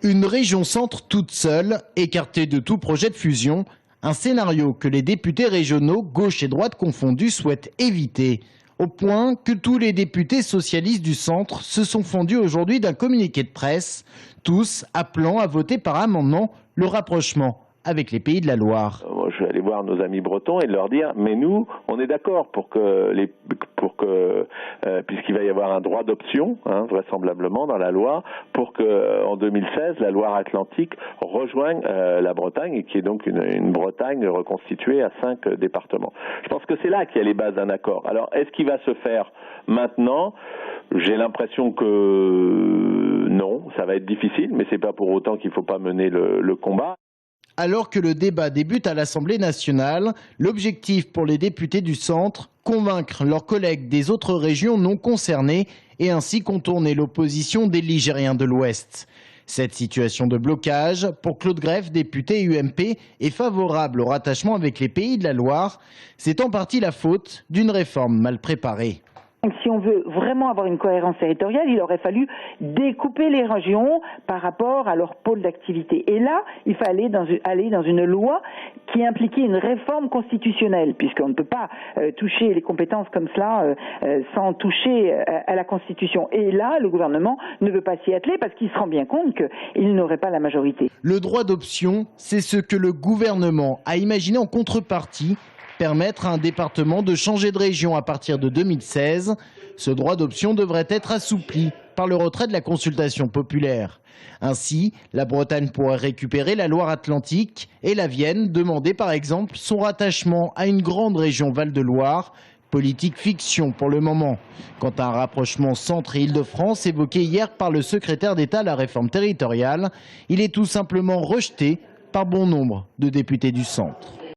Une région centre toute seule, écartée de tout projet de fusion, un scénario que les députés régionaux, gauche et droite confondus, souhaitent éviter. Au point que tous les députés socialistes du centre se sont fendus aujourd'hui d'un communiqué de presse, tous appelant à voter par amendement le rapprochement avec les Pays de la Loire. Moi, je vais aller voir nos amis bretons et leur dire, mais nous, on est d'accord puisqu'il va y avoir un droit d'option, vraisemblablement dans la loi, pour que en 2016 la Loire-Atlantique rejoigne la Bretagne, et qui est donc une Bretagne reconstituée à 5 départements. Je pense que c'est là qu'il y a les bases d'un accord. Alors, est-ce qu'il va se faire maintenant? J'ai l'impression que non, ça va être difficile, mais c'est pas pour autant qu'il ne faut pas mener le combat. Alors que le débat débute à l'Assemblée nationale, l'objectif pour les députés du centre, convaincre leurs collègues des autres régions non concernées et ainsi contourner l'opposition des Ligériens de l'Ouest. Cette situation de blocage, pour Claude Greff, député UMP, est favorable au rattachement avec les Pays de la Loire. C'est en partie la faute d'une réforme mal préparée. Si on veut vraiment avoir une cohérence territoriale, il aurait fallu découper les régions par rapport à leur pôle d'activité. Et là, il fallait aller dans une loi qui impliquait une réforme constitutionnelle, puisqu'on ne peut pas toucher les compétences comme cela sans toucher à la Constitution. Et là, le gouvernement ne veut pas s'y atteler parce qu'il se rend bien compte qu'il n'aurait pas la majorité. Le droit d'option, c'est ce que le gouvernement a imaginé en contrepartie, permettre à un département de changer de région à partir de 2016. Ce droit d'option devrait être assoupli par le retrait de la consultation populaire. Ainsi, la Bretagne pourrait récupérer la Loire-Atlantique et la Vienne demander par exemple son rattachement à une grande région Val-de-Loire. Politique fiction pour le moment. Quant à un rapprochement centre et Île-de-France évoqué hier par le secrétaire d'État à la réforme territoriale, il est tout simplement rejeté par bon nombre de députés du centre.